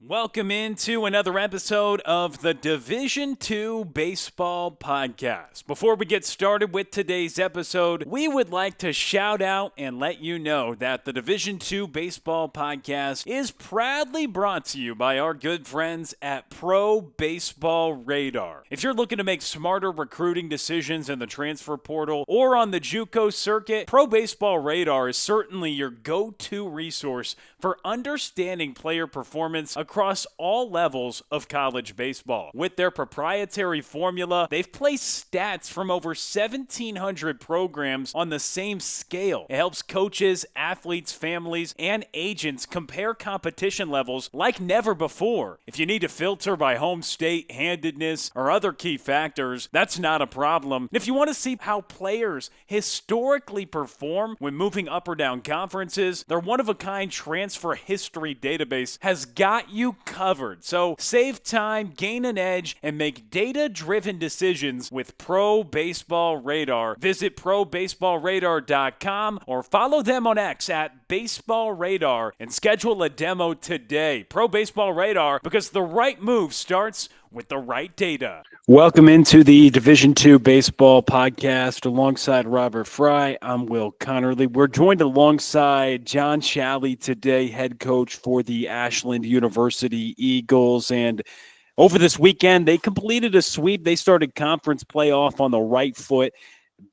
Welcome into another episode of the Division II Baseball Podcast. Before we get started with today's episode, we would like to shout out and let you know that the Division II Baseball Podcast is proudly brought to you by our good friends at Pro Baseball Radar. If you're looking to make smarter recruiting decisions in the transfer portal or on the JUCO circuit, Pro Baseball Radar is certainly your go-to resource for understanding player performance across all levels of college baseball. With their proprietary formula, they've placed stats from over 1,700 programs on the same scale. It helps coaches, athletes, families, and agents compare competition levels like never before. If you need to filter by home state, handedness, or other key factors, that's not a problem. If you want to see how players historically perform when moving up or down conferences, their one-of-a-kind transfer history database has got you covered. So save time, gain an edge, and make data-driven decisions with Pro Baseball Radar. Visit probaseballradar.com or follow them on X at Baseball Radar and schedule a demo today. Pro Baseball Radar, because the right move starts with the right data. Welcome into the Division II Baseball Podcast alongside Robert Fry. I'm Will Connerly. We're joined alongside John Schaly today, head coach for the Ashland University Eagles. And over this weekend, they completed a sweep. They started conference playoff on the right foot,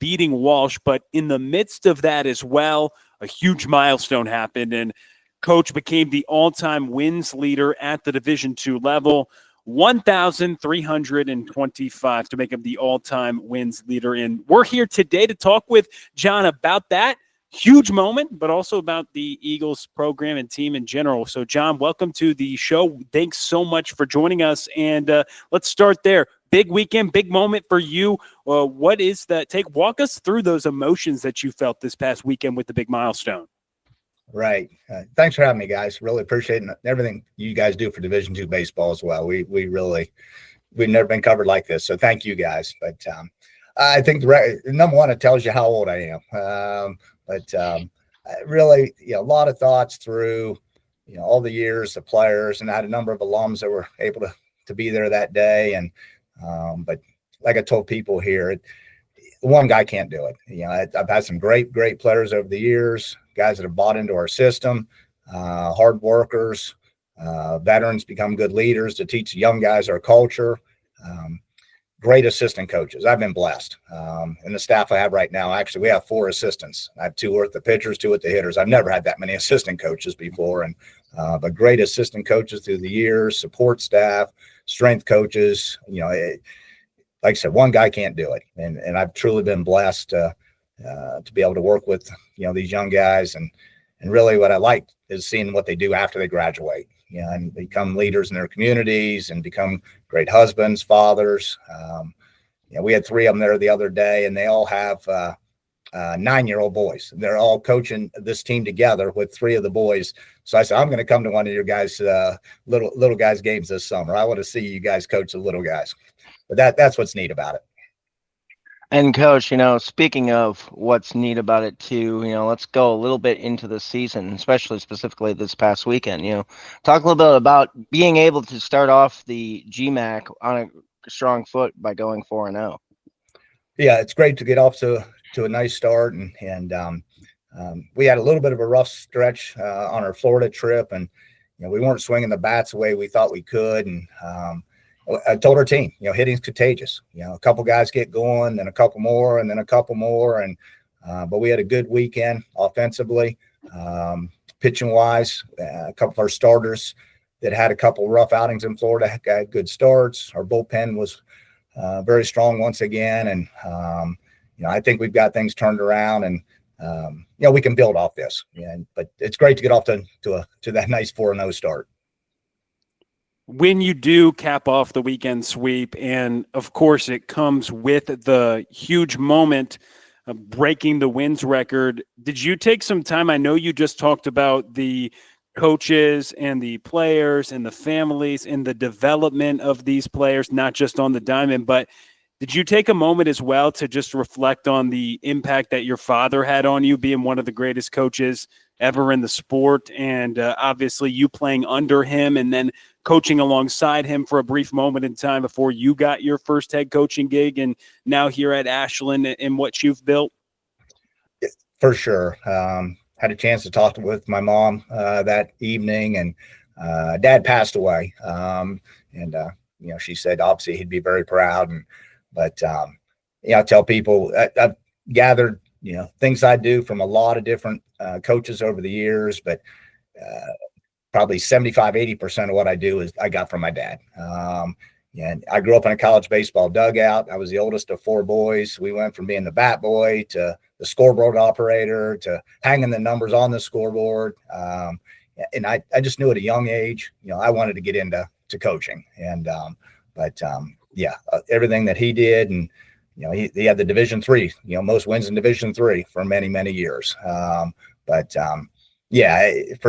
beating Walsh. But in the midst of that as well, a huge milestone happened, and coach became the all-time wins leader at the Division II level. 1,325 to make him the all-time wins leader. And we're here today to talk with John about that huge moment, but also about the Eagles program and team in general. So, John, welcome to the show. Thanks so much for joining us. And let's start there. Big weekend, big moment for you. What is that take? Walk us through those emotions that you felt this past weekend with the big milestone. Right. Thanks for having me, guys. Really appreciate everything you guys do for Division II baseball as well. We've never been covered like this. So thank you guys. But I think number one, it tells you how old I am. Really, a lot of thoughts through, all the years, the players, and I had a number of alums that were able to be there that day. And, but like I told people here, one guy can't do it. I've had some great players over the years, guys that have bought into our system, hard workers, veterans become good leaders to teach young guys our culture, great assistant coaches. I've been blessed. And the staff I have right now, actually, we have 4 assistants. I have 2 with the pitchers, 2 with the hitters. I've never had that many assistant coaches before. And but great assistant coaches through the years, support staff, strength coaches. Like I said, one guy can't do it. And I've truly been blessed to be able to work with, these young guys. And really what I like is seeing what they do after they graduate, and become leaders in their communities and become great husbands, fathers. We had 3 of them there the other day, and they all have 9-year-old boys. They're all coaching this team together with 3 of the boys. So I said, I'm going to come to one of your guys' little guys' games this summer. I want to see you guys coach the little guys. But that's what's neat about it. And Coach, speaking of what's neat about it too, let's go a little bit into the season, especially specifically this past weekend. Talk a little bit about being able to start off the GMAC on a strong foot by going 4-0. Yeah, it's great to get off to a nice start, and we had a little bit of a rough stretch on our Florida trip, and we weren't swinging the bats the way we thought we could, and I told our team, hitting's contagious. A couple guys get going, then a couple more, and then a couple more. And but we had a good weekend offensively, pitching wise. A couple of our starters that had a couple rough outings in Florida had good starts. Our bullpen was very strong once again, and I think we've got things turned around, and we can build off this. But it's great to get off to that nice 4-0 start. When you do cap off the weekend sweep, and of course it comes with the huge moment of breaking the wins record, did you take some time? I know you just talked about the coaches and the players and the families and the development of these players, not just on the diamond, but did you take a moment as well to just reflect on the impact that your father had on you, being one of the greatest coaches ever in the sport. And obviously you playing under him and then coaching alongside him for a brief moment in time before you got your first head coaching gig, and now here at Ashland and what you've built. For sure. Had a chance to talk with my mom that evening, and Dad passed away. She said obviously he'd be very proud. But I tell people I've gathered, things I do from a lot of different coaches over the years, but probably 75-80% of what I do is I got from my dad. And I grew up in a college baseball dugout. I was the oldest of 4 boys. We went from being the bat boy to the scoreboard operator to hanging the numbers on the scoreboard. And I just knew at a young age, I wanted to get into coaching. And everything that he did, and he had the Division III, most wins in Division III for many, many years. For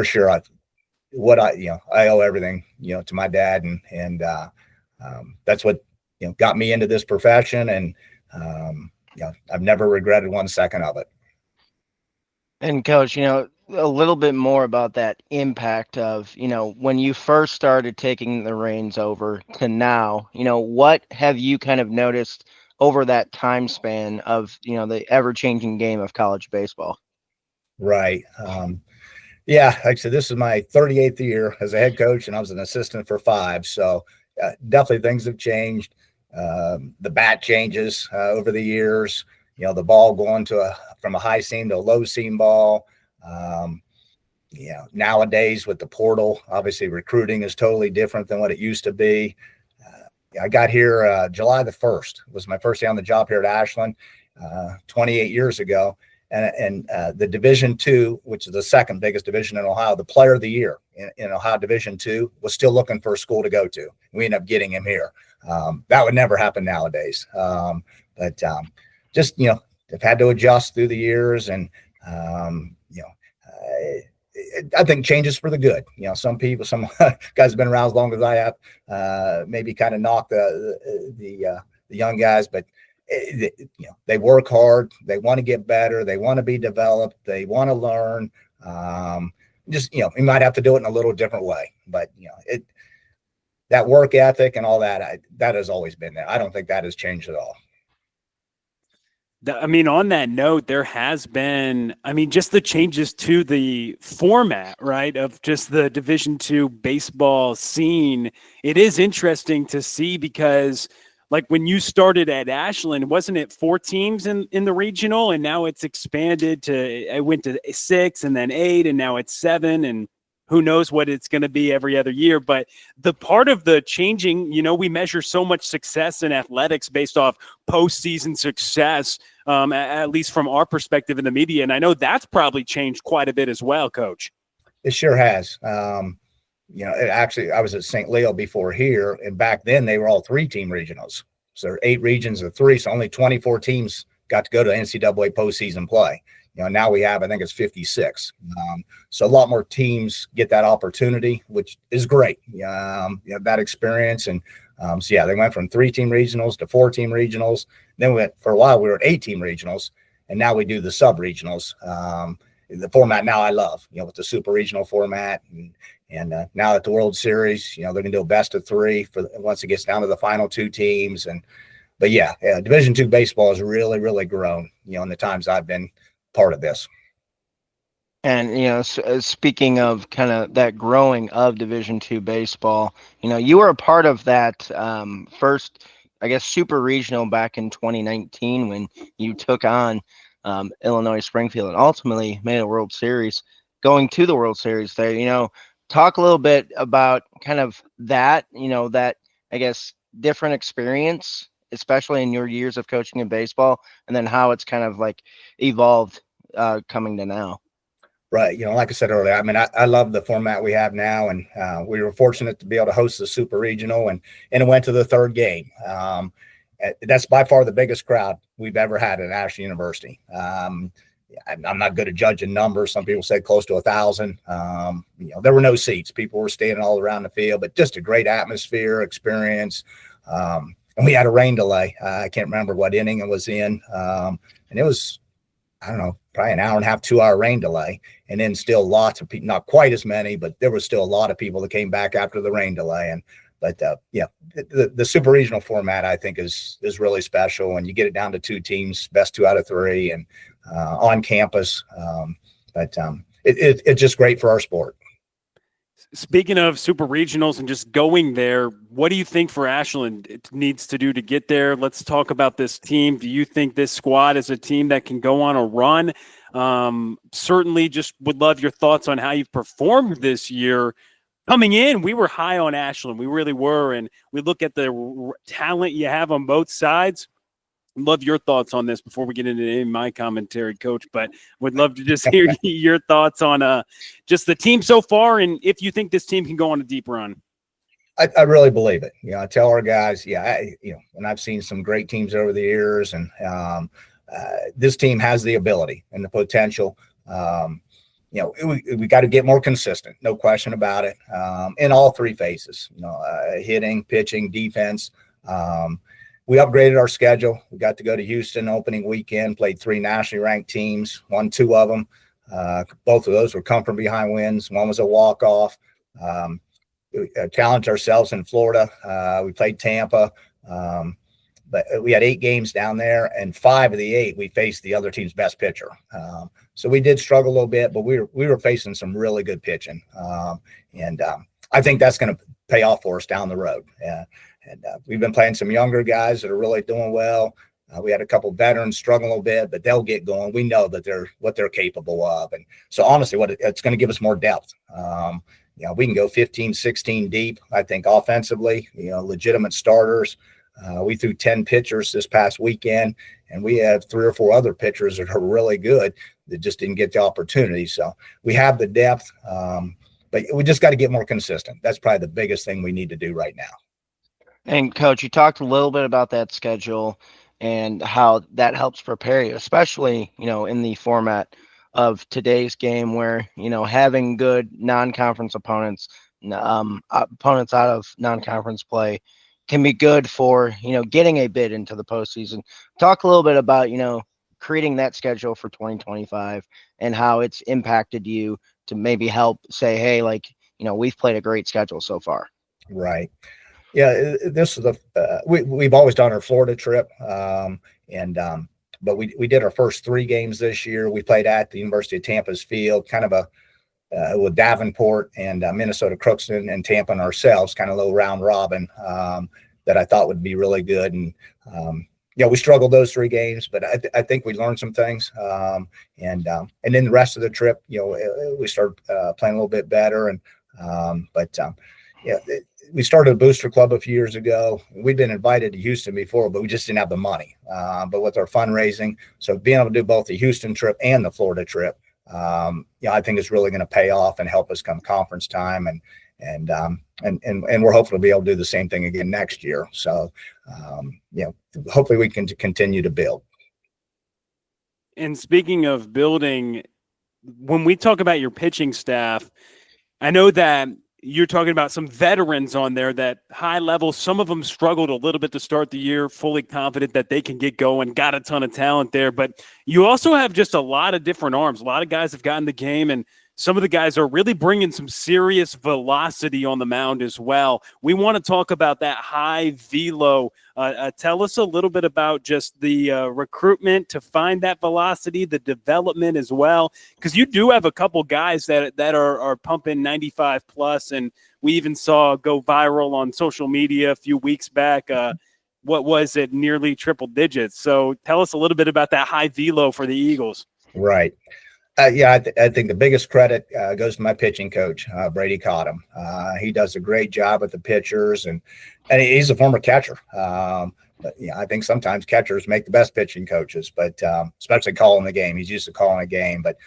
sure, I owe everything, to my dad, and that's what got me into this profession, and I've never regretted one second of it. And Coach, a little bit more about that impact of, when you first started taking the reins over to now, what have you kind of noticed over that time span of, the ever-changing game of college baseball? Right. Like I said, this is my 38th year as a head coach, and I was an assistant for 5. So definitely things have changed. The bat changes over the years, the ball going from a high seam to a low seam ball. Nowadays with the portal, obviously recruiting is totally different than what it used to be. I got here July the 1st was my first day on the job here at Ashland 28 years ago. And the Division II, which is the second biggest division in Ohio, the player of the year in Ohio Division II was still looking for a school to go to. We ended up getting him here. That would never happen nowadays. Just, they've had to adjust through the years, and, I think changes for the good. Some guys have been around as long as I have, maybe kind of knock the young guys, but they work hard. They want to get better. They want to be developed. They want to learn. We might have to do it in a little different way, but that work ethic and all that, that has always been there. I don't think that has changed at all. On that note, there has been, just the changes to the format, right, of just the Division II baseball scene. It is interesting to see because, like, when you started at Ashland, wasn't it 4 teams in the regional, and now it's expanded it went to 6 and then 8, and now it's 7, and who knows what it's going to be every other year. But the part of the changing, we measure so much success in athletics based off postseason success, at least from our perspective in the media. And I know that's probably changed quite a bit as well, Coach. It sure has. Actually, I was at St. Leo before here, and back then they were all 3-team regionals. So there are 8 regions of 3, so only 24 teams got to go to NCAA postseason play. Now we have, I think it's 56. So a lot more teams get that opportunity, which is great. That experience. And they went from 3-team regionals to 4-team regionals. Then for a while we were at 8-team regionals, and now we do the sub-regionals. The format now I love, with the super regional format, and now at the World Series, they're going to do a best of 3 once it gets down to the final 2 teams. But Division II baseball has really, really grown, in the times I've been part of this. And, speaking of kind of that growing of Division II baseball, you were a part of that first, I guess, super regional back in 2019 when you took on Illinois Springfield and ultimately made a World Series. Going to the World Series there, talk a little bit about kind of that, that, I guess, different experience, especially in your years of coaching in baseball, and then how it's kind of like evolved coming to now. Right. Like I said earlier, I love the format we have now, and we were fortunate to be able to host the super regional, and it went to the 3rd game. That's by far the biggest crowd we've ever had at Ashland University. I'm not good at judging numbers. Some people say close to 1,000. There were no seats. People were standing all around the field, but just a great atmosphere, experience. And we had a rain delay. I can't remember what inning it was in. And it was, I don't know, probably an hour and a half, 2 hour rain delay. And then still lots of people, not quite as many, but there was still a lot of people that came back after the rain delay. But the super regional format, I think, is really special. And you get it down to 2 teams, best 2 out of 3, and on campus. It's just great for our sport. Speaking of super regionals and just going there, what do you think for Ashland it needs to do to get there? Let's talk about this team. Do you think this squad is a team that can go on a run? Certainly just would love your thoughts on how you've performed this year. Coming in, we were high on Ashland. We really were. And we look at the talent you have on both sides. Love your thoughts on this before we get into my commentary, Coach, but would love to just hear your thoughts on just the team so far and if you think this team can go on a deep run. I really believe it. I tell our guys, and I've seen some great teams over the years, and this team has the ability and the potential. We got to get more consistent, no question about it, in all 3 phases, hitting, pitching, defense. We upgraded our schedule. We got to go to Houston opening weekend, played 3 nationally ranked teams, won 2 of them. Both of those were come from behind wins. One was a walk-off. We challenged ourselves in Florida. We played Tampa. But we had 8 games down there, and 5 of the 8, we faced the other team's best pitcher. So we did struggle a little bit, but we were facing some really good pitching. I think that's going to pay off for us down the road. We've been playing some younger guys that are really doing well. We had a couple of veterans struggle a little bit, but they'll get going. We know that what they're capable of. And so honestly, it's going to give us more depth. We can go 15, 16 deep, I think, offensively, legitimate starters. We threw 10 pitchers this past weekend, and we have 3 or 4 other pitchers that are really good that just didn't get the opportunity. So we have the depth, but we just got to get more consistent. That's probably the biggest thing we need to do right now. And Coach, you talked a little bit about that schedule and how that helps prepare you, especially, in the format of today's game where, having good non-conference opponents out of non-conference play can be good for, getting a bid into the postseason. Talk a little bit about, creating that schedule for 2025 and how it's impacted you to maybe help say, hey, we've played a great schedule so far. Right. Yeah, this is we've always done our Florida trip, but we did our first 3 games this year. We played at the University of Tampa's field, kind of with Davenport and Minnesota Crookston and Tampa and ourselves, kind of a little round robin that I thought would be really good. And we struggled those 3 games, but I think we learned some things. And then the rest of the trip, we started playing a little bit better. We started a booster club a few years ago. We'd been invited to Houston before, but we just didn't have the money. But with our fundraising, so being able to do both the Houston trip and the Florida trip, I think it's really going to pay off and help us come conference time. And we're hopeful to be able to do the same thing again next year. So, hopefully we can continue to build. And speaking of building, when we talk about your pitching staff, I know that you're talking about some veterans on there that high level. Some of them struggled a little bit to start the year, fully confident that they can get going, got a ton of talent there. But you also have just a lot of different arms. A lot of guys have gotten the game, and some of the guys are really bringing some serious velocity on the mound as well. We want to talk about that high velo. Tell us a little bit about just the recruitment to find that velocity, the development as well, because you do have a couple guys that are pumping 95 plus, and we even saw go viral on social media a few weeks back. What was it? Nearly triple digits. So tell us a little bit about that high velo for the Eagles. Right. I think the biggest credit goes to my pitching coach, Brady Cottom. He does a great job with the pitchers, and he's a former catcher. But I think sometimes catchers make the best pitching coaches, but especially calling the game. He's used to calling a game. But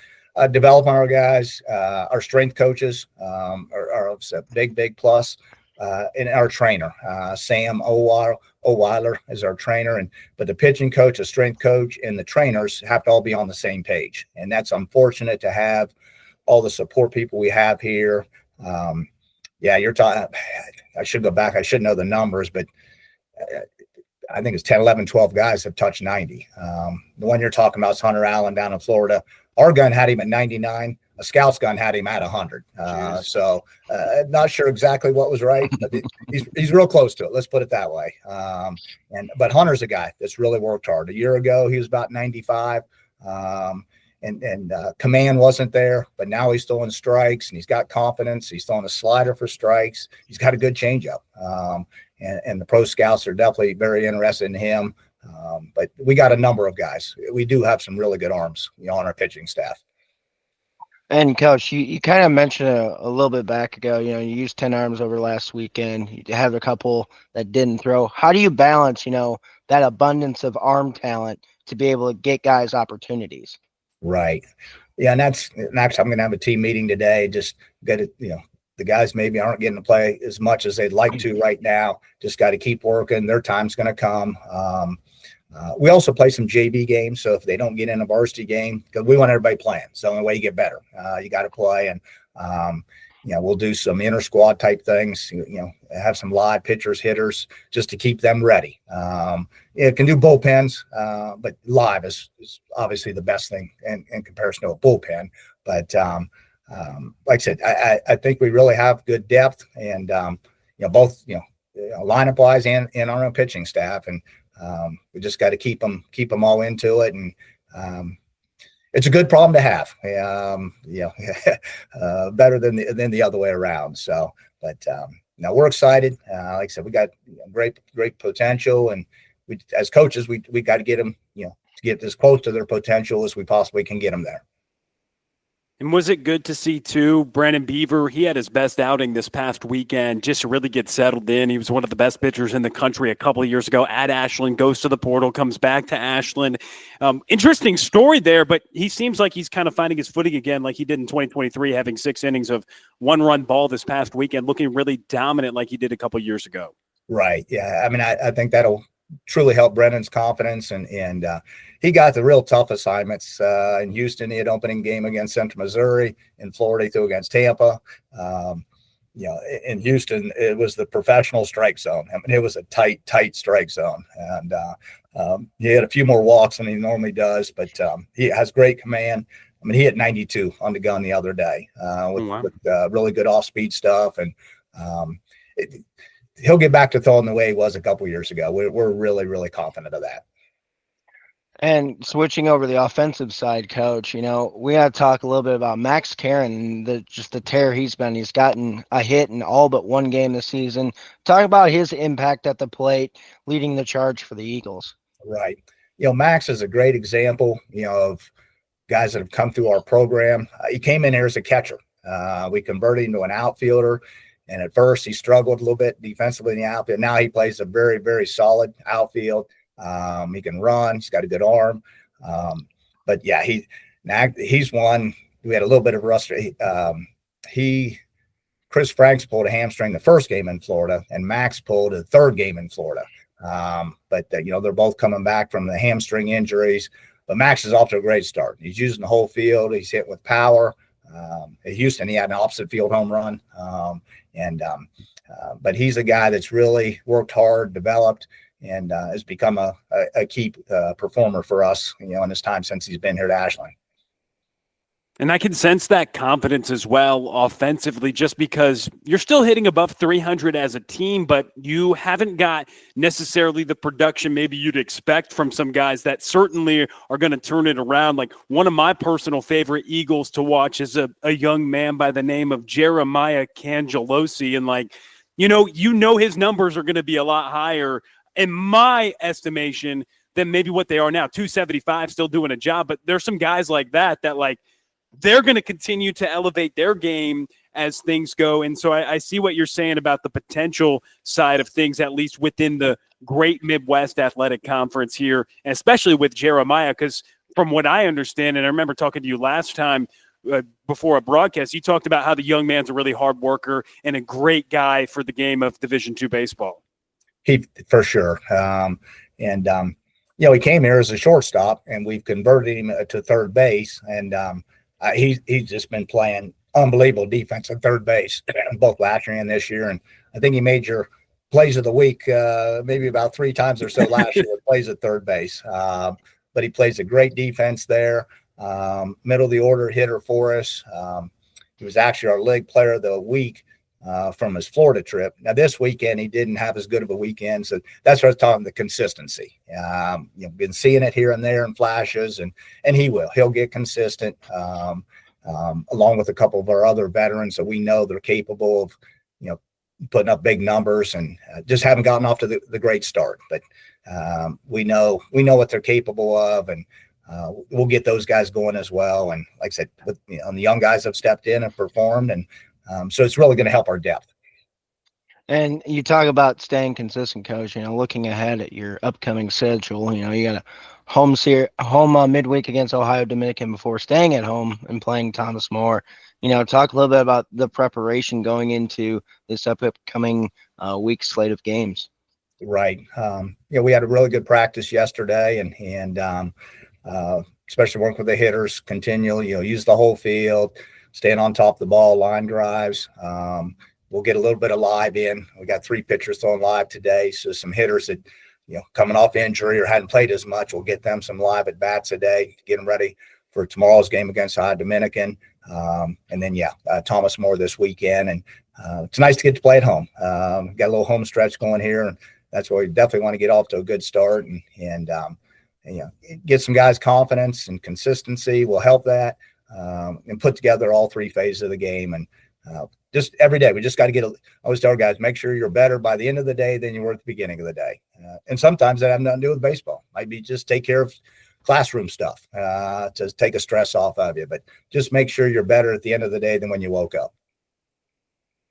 developing our guys, our strength coaches are a big plus. And our trainer, Sam O'Weiler is our trainer, but the pitching coach, the strength coach, and the trainers have to all be on the same page. And that's unfortunate to have all the support people we have here. You're talking, I should go back. I should know the numbers, but I think it's 10, 11, 12 guys have touched 90. The one you're talking about is Hunter Allen down in Florida. Our gun had him at 99. A scout's gun had him at 100. So not sure exactly what was right, but he's real close to it. Let's put it that way. But Hunter's a guy that's really worked hard. A year ago, he was about 95. And command wasn't there, but now he's throwing strikes and he's got confidence. He's throwing a slider for strikes. He's got a good changeup. And the pro scouts are definitely very interested in him. But we got a number of guys. We do have some really good arms, on our pitching staff. And Coach, you kind of mentioned a little bit back ago, you used 10 arms over last weekend. You had a couple that didn't throw. How do you balance, that abundance of arm talent to be able to get guys opportunities? Right. Yeah. And actually, I'm going to have a team meeting today. Just get it, the guys maybe aren't getting to play as much as they'd like to right now. Just got to keep working. Their time's going to come. We also play some JV games. So if they don't get in a varsity game, because we want everybody playing. So the only way you get better, you got to play. And, we'll do some inter squad type things, have some live pitchers, hitters, just to keep them ready. It can do bullpens, but live is obviously the best thing in comparison to a bullpen. But like I said, I think we really have good depth and, both, lineup wise and our own pitching staff. And we just got to keep them all into it. And it's a good problem to have, better than the other way around. So, but now we're excited. Like I said, we got great potential, and we, as coaches, we got to get them, to get as close to their potential as we possibly can get them there. And was it good to see, too, Brandon Beaver? He had his best outing this past weekend, just to really get settled in. He was one of the best pitchers in the country a couple of years ago at Ashland, goes to the portal, comes back to Ashland. Interesting story there, but he seems like he's kind of finding his footing again like he did in 2023, having 6 innings of one-run ball this past weekend, looking really dominant like he did a couple of years ago. Right, yeah. I mean, I think that'll truly help Brennan's confidence, and he got the real tough assignments in Houston. He had opening game against Central Missouri. In Florida, he threw against Tampa. In Houston, it was the professional strike zone. I mean, it was a tight strike zone, and he had a few more walks than he normally does, but he has great command. I mean, he hit 92 on the gun the other day with really good off-speed stuff, and he'll get back to throwing the way he was a couple years ago. We're really, really confident of that. And switching over the offensive side, Coach, we got to talk a little bit about Max Karen, the tear he's been. He's gotten a hit in all but one game this season. Talk about his impact at the plate, leading the charge for the Eagles. Right. Max is a great example, of guys that have come through our program. He came in here as a catcher. We converted him to an outfielder. And at first, he struggled a little bit defensively in the outfield. Now he plays a very, very solid outfield. He can run. He's got a good arm. But yeah, he's one. We had a little bit of rust. Chris Franks pulled a hamstring the first game in Florida, and Max pulled a third game in Florida. But they're both coming back from the hamstring injuries. But Max is off to a great start. He's using the whole field. He's hit with power. At Houston, he had an opposite field home run. But he's a guy that's really worked hard, developed, and has become a key performer for us, in his time since he's been here to Ashland. And I can sense that confidence as well offensively, just because you're still hitting above 300 as a team, but you haven't got necessarily the production maybe you'd expect from some guys that certainly are going to turn it around. Like, one of my personal favorite Eagles to watch is a young man by the name of Jeremiah Cangelosi. And his numbers are going to be a lot higher in my estimation than maybe what they are now. 275, still doing a job, but there's some guys like that they're going to continue to elevate their game as things go. And so I see what you're saying about the potential side of things, at least within the Great Midwest Athletic Conference here, and especially with Jeremiah, because from what I understand, and I remember talking to you last time before a broadcast, you talked about how the young man's a really hard worker and a great guy for the game of Division II baseball. He, for sure. He came here as a shortstop, and we've converted him to third base, and he's just been playing unbelievable defense at third base, both last year and this year. And I think he made your plays of the week, maybe about 3 times or so last year, plays at third base. But he plays a great defense there. Middle of the order hitter for us. He was actually our league player of the week from his Florida trip. Now this weekend he didn't have as good of a weekend, so that's what I was talking the consistency. Been seeing it here and there in flashes, and he'll get consistent along with a couple of our other veterans, so we know they're capable of putting up big numbers, and just haven't gotten off to the great start. But we know what they're capable of, and we'll get those guys going as well. And like I said, the young guys have stepped in and performed, and so it's really going to help our depth. And you talk about staying consistent, Coach. Looking ahead at your upcoming schedule, you got a home midweek against Ohio Dominican before staying at home and playing Thomas More. Talk a little bit about the preparation going into this upcoming week slate of games. Right. We had a really good practice yesterday, and especially working with the hitters continually. Use the whole field, staying on top of the ball, line drives. We'll get a little bit of live in. We got 3 pitchers throwing live today, so some hitters that coming off injury or hadn't played as much, we'll get them some live at bats today to get them ready for tomorrow's game against Ohio Dominican. And then Thomas More this weekend, and it's nice to get to play at home. Got a little home stretch going here, and that's where we definitely want to get off to a good start, and get some guys confidence and consistency will help that, and put together all 3 phases of the game. And just every day we just got to I always tell our guys, make sure you're better by the end of the day than you were at the beginning of the day. And sometimes that has nothing to do with baseball. Might be just take care of classroom stuff to take a stress off of you, but just make sure you're better at the end of the day than when you woke up.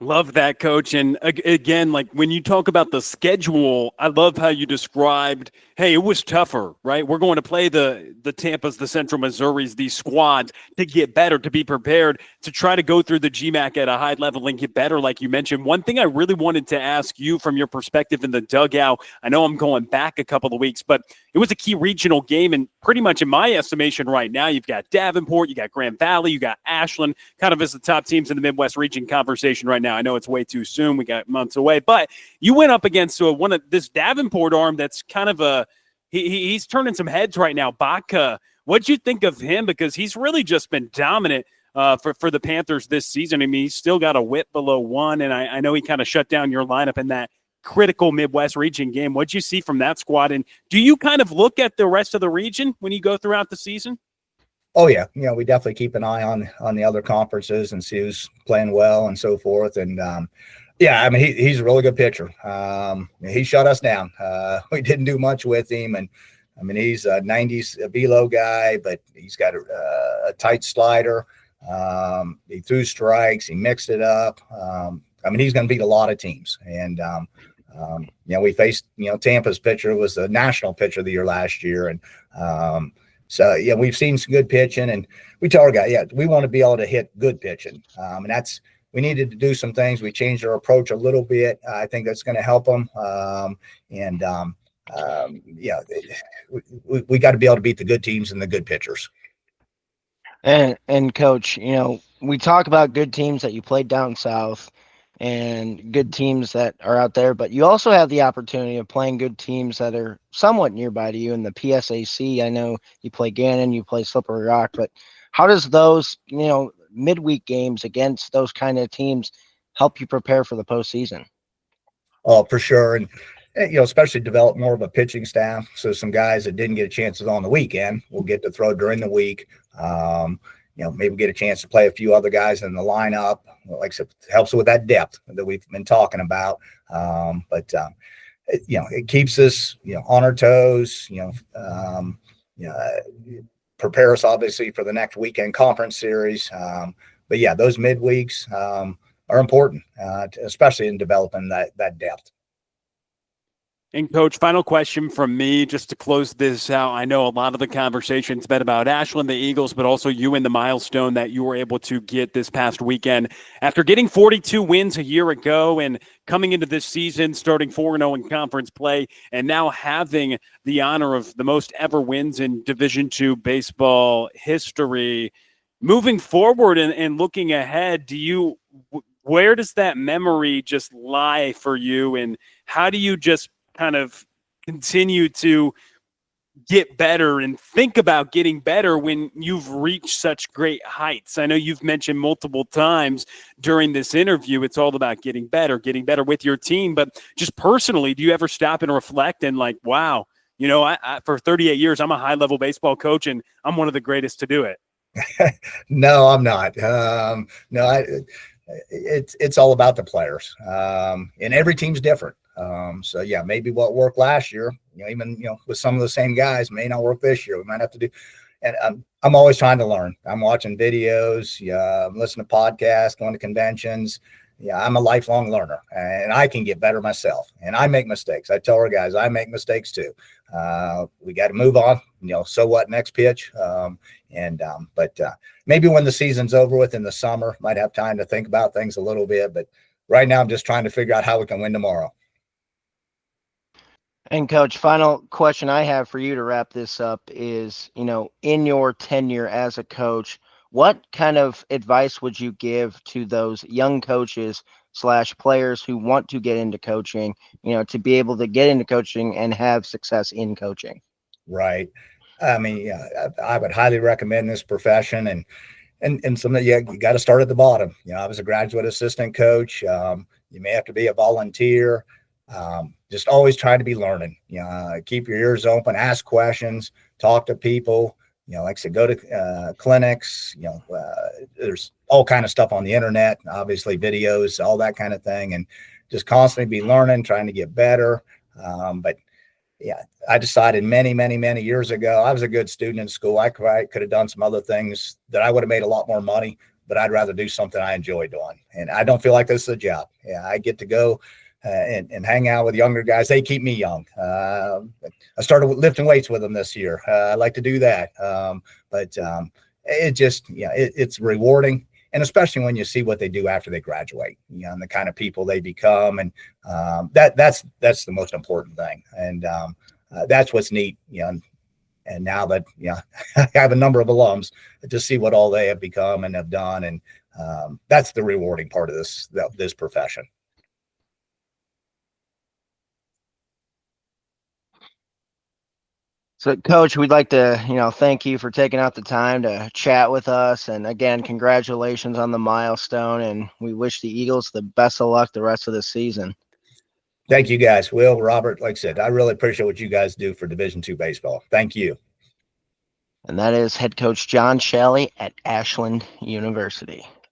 Love that, Coach. And again, like when you talk about the schedule, I love how you described, hey, it was tougher, right? We're going to play the Tampas, the Central Missouris, these squads to get better, to be prepared, to try to go through the GMAC at a high level and get better, like you mentioned. One thing I really wanted to ask you from your perspective in the dugout, I know I'm going back a couple of weeks, but it was a key regional game, and pretty much in my estimation right now, you've got Davenport, you got Grand Valley, you got Ashland, kind of as the top teams in the Midwest region conversation right now. I know it's way too soon. We got months away, but you went up against one of this Davenport arm that's kind of he's turning some heads right now. Baca, what'd you think of him? Because he's really just been dominant for the Panthers this season. I mean, he's still got a whip below 1, and I know he kind of shut down your lineup in that critical Midwest region game. What'd you see from that squad? And do you kind of look at the rest of the region when you go throughout the season? Oh yeah. We definitely keep an eye on the other conferences and see who's playing well and so forth. And I mean, he's a really good pitcher. He shut us down. We didn't do much with him. And I mean, he's a 90s velo guy, but he's got a tight slider. He threw strikes. He mixed it up. I mean, he's going to beat a lot of teams. And, we faced, Tampa's pitcher was the national pitcher of the year last year. And so, we've seen some good pitching. And we tell our guys, we want to be able to hit good pitching. And we needed to do some things. We changed our approach a little bit. I think that's going to help them. We got to be able to beat the good teams and the good pitchers. And Coach, we talk about good teams that you played down south and good teams that are out there, but you also have the opportunity of playing good teams that are somewhat nearby to you in the PSAC. I know you play Gannon, you play Slippery Rock, but how does those, midweek games against those kind of teams help you prepare for the postseason? Oh, for sure. And, especially develop more of a pitching staff. So some guys that didn't get a chance on the weekend will get to throw during the week. Maybe get a chance to play a few other guys in the lineup. Like I said, it helps with that depth that we've been talking about. It keeps us, on our toes, prepare us obviously for the next weekend conference series. Those midweeks are important, especially in developing that depth. And Coach, final question from me just to close this out. I know a lot of the conversation's been about Ashland, the Eagles, but also you and the milestone that you were able to get this past weekend. After getting 42 wins a year ago and coming into this season, starting 4-0 in conference play, and now having the honor of the most ever wins in Division II baseball history, moving forward and looking ahead, where does that memory just lie for you, and how do you just kind of continue to get better and think about getting better when you've reached such great heights? I know you've mentioned multiple times during this interview, it's all about getting better with your team, but just personally, do you ever stop and reflect and like, wow, you know, I for 38 years, I'm a high-level baseball coach, and I'm one of the greatest to do it? No, I'm not. No, it's all about the players, and every team's different. So yeah, maybe what worked last year, even with some of the same guys, may not work this year. We might have to do. And I'm always trying to learn. I'm watching videos, I'm listening to podcasts, going to conventions. Yeah, I'm a lifelong learner, and I can get better myself. And I make mistakes. I tell our guys I make mistakes too. We got to move on. So what? Next pitch. But maybe when the season's over with in the summer, might have time to think about things a little bit. But right now, I'm just trying to figure out how we can win tomorrow. And Coach, final question I have for you to wrap this up is, in your tenure as a coach, what kind of advice would you give to those young coaches / players who want to get into coaching, to be able to get into coaching and have success in coaching? Right. I mean, I would highly recommend this profession, and some you got to start at the bottom. I was a graduate assistant coach. You may have to be a volunteer. Just always try to be learning. Keep your ears open, ask questions, talk to people. Like I said, go to clinics. There's all kind of stuff on the internet, obviously videos, all that kind of thing, and just constantly be learning, trying to get better. But yeah, I decided many, many, many years ago, I was a good student in school. I could have done some other things that I would have made a lot more money, but I'd rather do something I enjoy doing. And I don't feel like this is a job. Yeah, I get to go and hang out with younger guys. They keep me young. I started lifting weights with them this year. I like to do that. But it just, it's rewarding. And especially when you see what they do after they graduate, and the kind of people they become. And that's the most important thing. And that's what's neat, And now that, I have a number of alums to see what all they have become and have done. And that's the rewarding part of this profession. So, Coach, we'd like to, thank you for taking out the time to chat with us. And again, congratulations on the milestone. And we wish the Eagles the best of luck the rest of the season. Thank you, guys. Will, Robert, like I said, I really appreciate what you guys do for Division II baseball. Thank you. And that is head coach John Schaly at Ashland University.